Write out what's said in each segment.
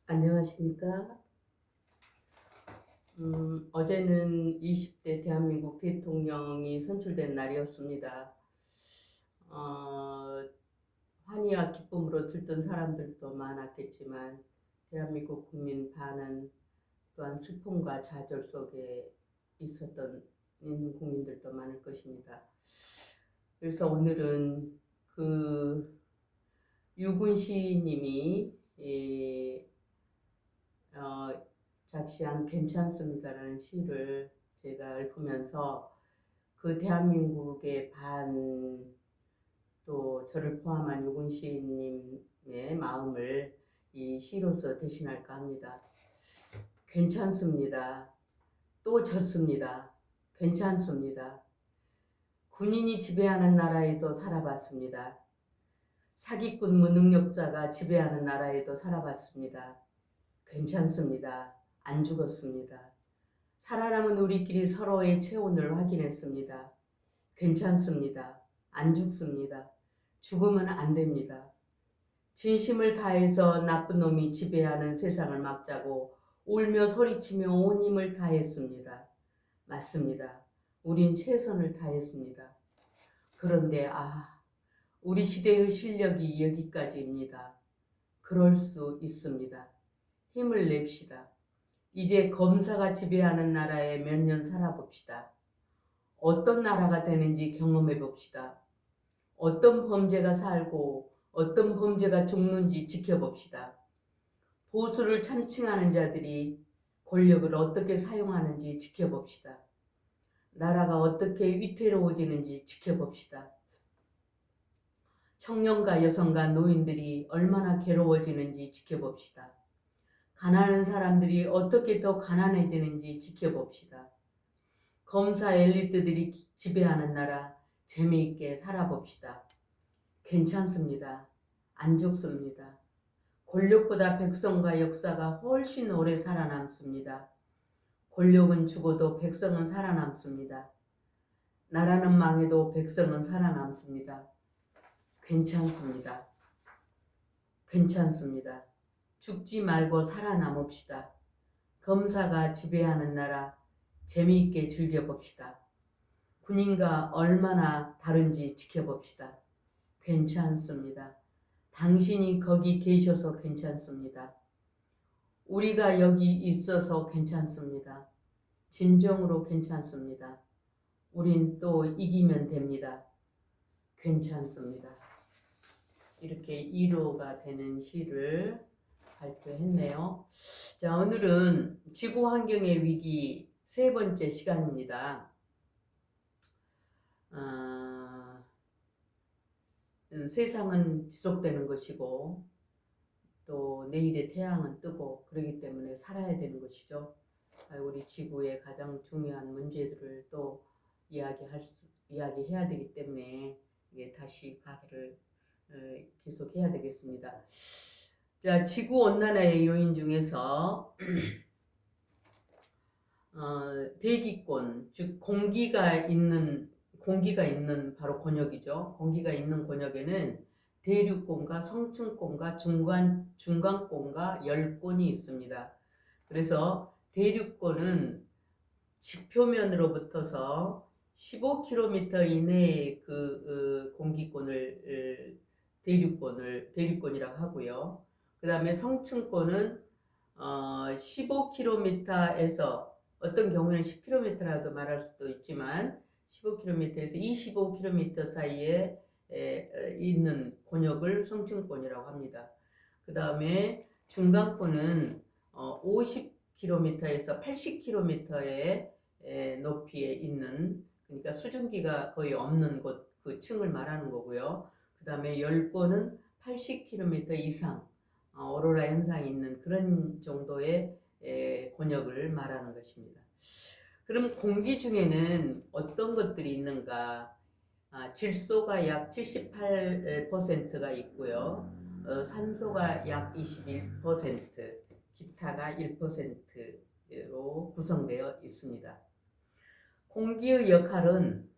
안녕하십니까? 어제는 20대 대한민국 대통령이 선출된 날이었습니다. 어, 환희와 기쁨으로 들뜬 사람들도 많았겠지만 대한민국 국민 반은 또한 슬픔과 좌절 속에 있는 국민들도 많을 것입니다. 그래서 오늘은 그 유군 시인님이 작시한 괜찮습니다라는 시를 제가 읊으면서 그 대한민국의 반, 또 저를 포함한 유군 시인님의 마음을 이 시로서 대신할까 합니다. 괜찮습니다. 또 졌습니다. 괜찮습니다. 군인이 지배하는 나라에도 살아봤습니다. 사기꾼 무능력자가 지배하는 나라에도 살아봤습니다. 괜찮습니다. 안 죽었습니다. 살아남은 우리끼리 서로의 체온을 확인했습니다. 괜찮습니다. 안 죽습니다. 죽으면 안 됩니다. 진심을 다해서 나쁜 놈이 지배하는 세상을 막자고 울며 소리치며 온 힘을 다했습니다. 맞습니다. 우린 최선을 다했습니다. 그런데 우리 시대의 실력이 여기까지입니다. 그럴 수 있습니다. 힘을 냅시다. 이제 검사가 지배하는 나라에 몇 년 살아봅시다. 어떤 나라가 되는지 경험해 봅시다. 어떤 범죄가 살고 어떤 범죄가 죽는지 지켜봅시다. 보수를 참칭하는 자들이 권력을 어떻게 사용하는지 지켜봅시다. 나라가 어떻게 위태로워지는지 지켜봅시다. 청년과 여성과 노인들이 얼마나 괴로워지는지 지켜봅시다. 가난한 사람들이 어떻게 더 가난해지는지 지켜봅시다. 검사 엘리트들이 지배하는 나라 재미있게 살아봅시다. 괜찮습니다. 안 죽습니다. 권력보다 백성과 역사가 훨씬 오래 살아남습니다. 권력은 죽어도 백성은 살아남습니다. 나라는 망해도 백성은 살아남습니다. 괜찮습니다. 괜찮습니다. 죽지 말고 살아남읍시다. 검사가 지배하는 나라 재미있게 즐겨봅시다. 군인과 얼마나 다른지 지켜봅시다. 괜찮습니다. 당신이 거기 계셔서 괜찮습니다. 우리가 여기 있어서 괜찮습니다. 진정으로 괜찮습니다. 우린 또 이기면 됩니다. 괜찮습니다. 이렇게 위로가 되는 시를 발표했네요. 자, 오늘은 지구 환경의 위기 세 번째 시간입니다. 세상은 지속되는 것이고 또 내일의 태양은 뜨고 그러기 때문에 살아야 되는 것이죠. 우리 지구의 가장 중요한 문제들을 또 이야기해야 되기 때문에 다시 강의를 계속해야 되겠습니다. 자, 지구 온난화의 요인 중에서 대기권, 즉 공기가 있는 바로 권역이죠. 공기가 있는 권역에는 대륙권과 성층권과 중간권과 열권이 있습니다. 그래서 대륙권은 지표면으로부터서 15km 이내의 공기권을 대륙권이라고 하고요. 그 다음에 성층권은 15km에서 어떤 경우에는 10km라도 말할 수도 있지만 15km에서 25km 사이에 있는 권역을 성층권이라고 합니다. 그 다음에 중간권은 50km에서 80km의 높이에 있는, 그러니까 수증기가 거의 없는 곳, 그 층을 말하는 거고요. 그 다음에 열권은 80km 이상 오로라 현상이 있는 그런 정도의 권역을 말하는 것입니다. 그럼 공기 중에는 어떤 것들이 있는가? 질소가 약 78%가 있고요. 산소가 약 21%, 기타가 1%로 구성되어 있습니다. 공기의 역할은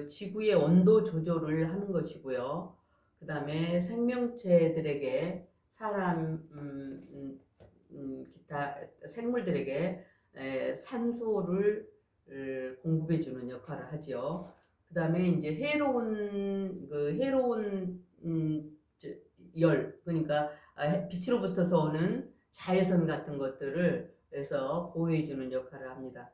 지구의 온도 조절을 하는 것이고요. 그 그 다음에 생명체들에게 사람, 기타 생물들에게 산소를 공급해주는 역할을 하죠. 그 다음에 이제 해로운 열, 그러니까 빛으로부터서 오는 자외선 같은 것들을 해서 보호해주는 역할을 합니다.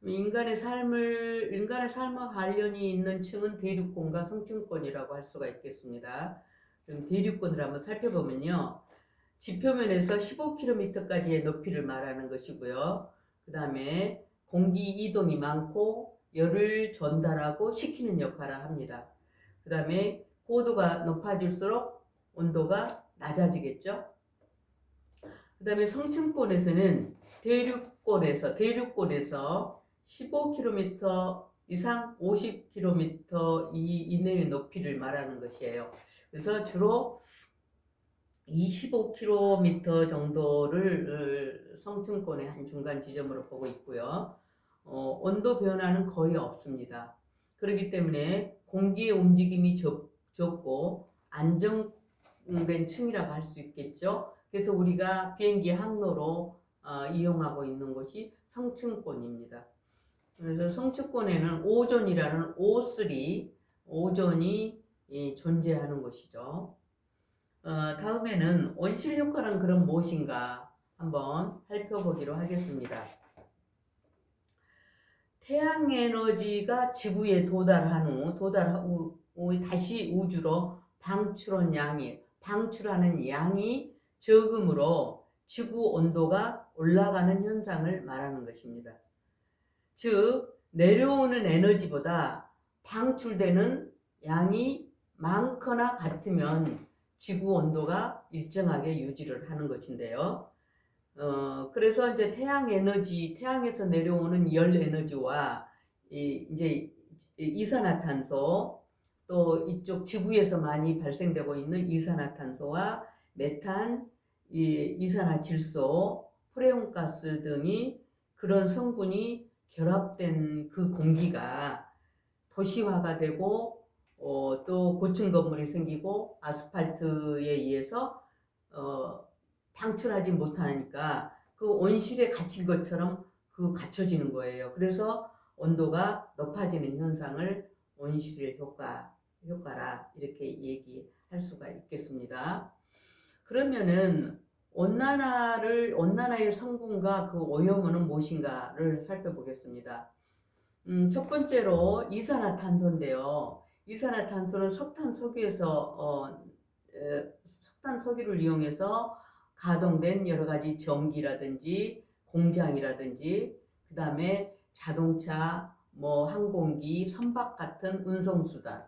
인간의 삶과 관련이 있는 층은 대륙권과 성층권이라고 할 수가 있겠습니다. 그럼 대륙권을 한번 살펴보면요. 지표면에서 15km까지의 높이를 말하는 것이고요. 그 다음에 공기 이동이 많고 열을 전달하고 식히는 역할을 합니다. 그 다음에 고도가 높아질수록 온도가 낮아지겠죠. 그 다음에 성층권에서는 대륙권에서 15km 이상 50km 이내의 높이를 말하는 것이에요. 그래서 주로 25km 정도를 성층권의 한 중간 지점으로 보고 있고요. 온도 변화는 거의 없습니다. 그렇기 때문에 공기의 움직임이 적고 안정된 층이라고 할 수 있겠죠. 그래서 우리가 비행기 항로로 이용하고 있는 곳이 성층권입니다. 그래서 성층권에는 오존이라는 O3, 오존이 존재하는 곳이죠. 다음에는 온실 효과는 그럼 무엇인가 한번 살펴보기로 하겠습니다. 태양 에너지가 지구에 도달한 후 다시 우주로 방출하는 양이 적음으로 지구 온도가 올라가는 현상을 말하는 것입니다. 즉 내려오는 에너지보다 방출되는 양이 많거나 같으면 지구 온도가 일정하게 유지를 하는 것인데요. 그래서 이제 태양에서 내려오는 열 에너지와 이제 이산화탄소, 또 이쪽 지구에서 많이 발생되고 있는 이산화탄소와 메탄, 이산화질소, 프레온가스 등이 그런 성분이 결합된 그 공기가 도시화가 되고 또 고층 건물이 생기고 아스팔트에 의해서 방출하지 못하니까 그 온실에 갇힌 것처럼 갇혀지는 거예요. 그래서 온도가 높아지는 현상을 온실의 효과라 이렇게 얘기할 수가 있겠습니다. 그러면은 온난화의 성분과 그 오염원은 무엇인가를 살펴보겠습니다. 첫 번째로 이산화탄소인데요. 이산화탄소는 석탄 석유를 이용해서 가동된 여러 가지 전기라든지 공장이라든지 그 다음에 자동차, 항공기, 선박 같은 운송수단,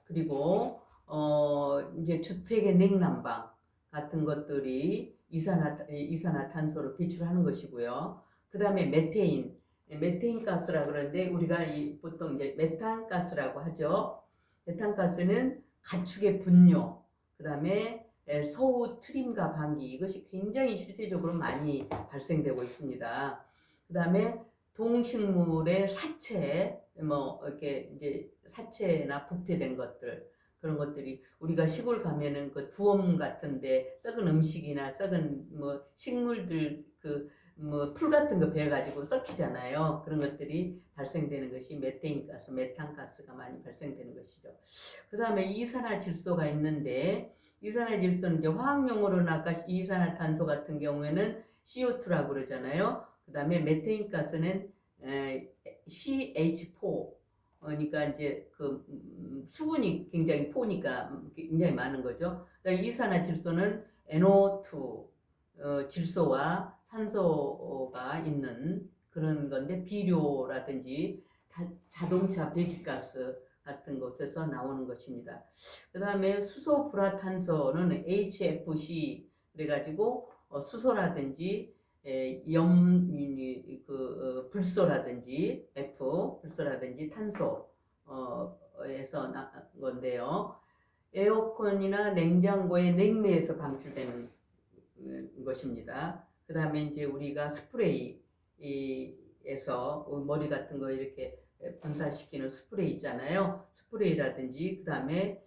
그리고 이제 주택의 냉난방 같은 것들이 이산화탄소를 배출하는 것이고요. 그 다음에 메테인 가스라 그러는데 우리가 보통 이제 메탄 가스라고 하죠. 메탄 가스는 가축의 분뇨, 그 다음에 소우 트림과 방기, 이것이 굉장히 실제적으로 많이 발생되고 있습니다. 그 다음에 동식물의 사체, 이렇게 이제 사체나 부패된 것들, 그런 것들이 우리가 시골 가면은 그 두엄 같은데 썩은 음식이나 썩은 식물들 풀 같은 거 베어가지고 썩히잖아요. 그런 것들이 발생되는 것이 메탄 가스가 많이 발생되는 것이죠. 그 다음에 이산화질소가 있는데, 이산화질소는 이제 화학용어로는 아까 이산화탄소 같은 경우에는 CO2라고 그러잖아요. 그 다음에 메테인 가스는 CH4, 그러니까 이제 수분이 굉장히 포니까 굉장히 많은 거죠. 이산화질소는 NO2, 질소와 산소가 있는 그런 건데, 비료라든지 자동차 배기가스 같은 곳에서 나오는 것입니다. 그 다음에 수소불화탄소는 HFC 그래가지고 수소라든지 불소라든지 불소라든지 탄소에서 난 건데요. 에어컨이나 냉장고의 냉매에서 방출되는 것입니다. 그 다음에 이제 우리가 스프레이에서 머리 같은 거 이렇게 분사시키는 스프레이 있잖아요. 스프레이라든지 그 다음에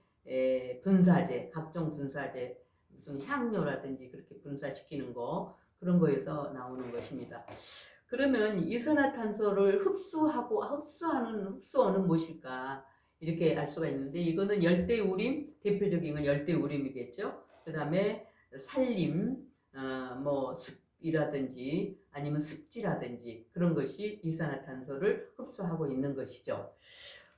분사제, 각종 분사제, 무슨 향료라든지 그렇게 분사시키는 거, 그런 거에서 나오는 것입니다. 그러면 이산화탄소를 흡수하는 무엇일까? 이렇게 알 수가 있는데, 이거는 열대우림, 대표적인 건 열대우림이겠죠. 그 다음에 산림, 뭐 습이라든지 아니면 습지라든지 그런 것이 이산화탄소를 흡수하고 있는 것이죠.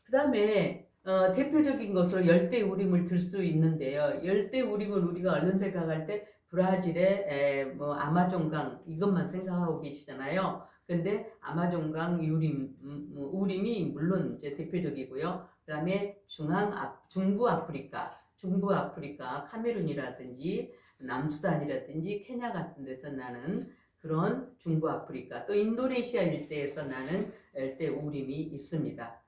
그 다음에 대표적인 것으로 열대우림을 들 수 있는데요. 열대우림을 우리가 얼른 생각할 때 브라질의 뭐 아마존강 이것만 생각하고 계시잖아요. 근데 아마존강 우림이 물론 이제 대표적이고요. 그 다음에 중부 아프리카 카메룬이라든지 남수단이라든지 케냐 같은 데서 나는 그런 중부 아프리카, 또 인도네시아 일대에서 나는 열대우림이 있습니다.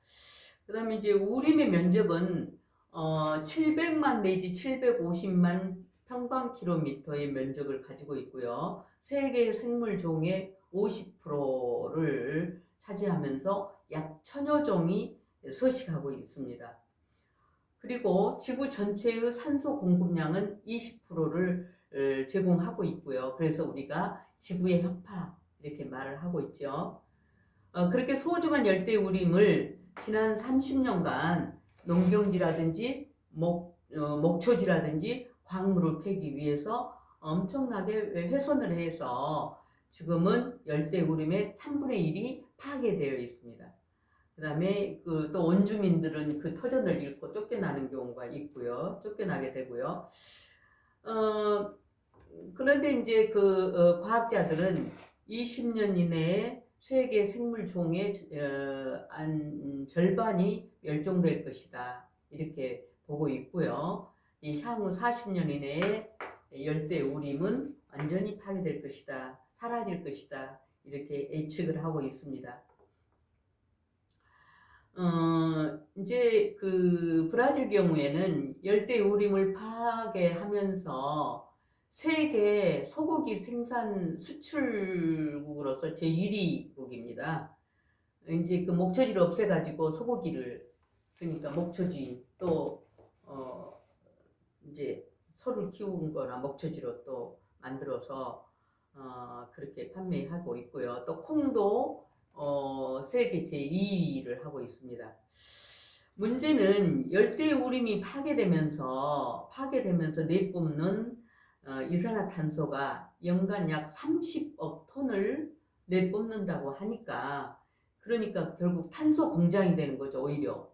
그 다음에 이제 우림의 면적은 700만 내지 750만 평방킬로미터의 면적을 가지고 있고요. 세계 생물 종의 50%를 차지하면서 약 1000여 종이 서식하고 있습니다. 그리고 지구 전체의 산소 공급량은 20%를 제공하고 있고요. 그래서 우리가 지구의 혁파 이렇게 말을 하고 있죠. 그렇게 소중한 열대우림을 지난 30년간 농경지라든지 목초지라든지 광물을 캐기 위해서 엄청나게 훼손을 해서 지금은 열대우림의 3분의 1이 파괴되어 있습니다. 그 다음에 또 원주민들은 그 터전을 잃고 쫓겨나는 경우가 있고요. 쫓겨나게 되고요. 그런데 이제 과학자들은 20년 이내에 세계 생물 종의 절반이 멸종될 것이다. 이렇게 보고 있고요. 향후 40년 이내에 열대우림은 완전히 파괴될 것이다. 사라질 것이다. 이렇게 예측을 하고 있습니다. 이제 브라질 경우에는 열대우림을 파괴하면서 세계 소고기 생산 수출국으로서 제1위국입니다. 이제 목초지를 없애가지고 소고기를, 그러니까 목초지 또 이제 소를 키우는 거나 목초지로 또 만들어서 그렇게 판매하고 있고요. 또 콩도 세계 제2위를 하고 있습니다. 문제는 열대우림이 파괴되면서 내뿜는 이산화탄소가 연간 약 30억 톤을 내뿜는다고 하니까, 그러니까 결국 탄소 공장이 되는 거죠. 오히려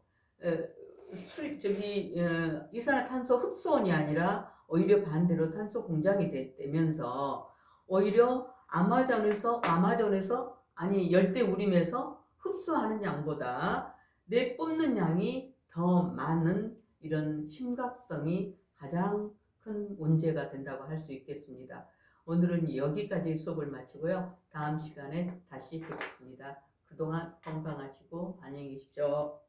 이산화탄소 흡수원이 아니라 오히려 반대로 탄소 공장이 되면서 오히려 아마존에서 아니 열대우림에서 흡수하는 양보다 내뿜는 양이 더 많은 이런 심각성이 가장 큰 문제가 된다고 할 수 있겠습니다. 오늘은 여기까지 수업을 마치고요. 다음 시간에 다시 뵙겠습니다. 그동안 건강하시고 안녕히 계십시오.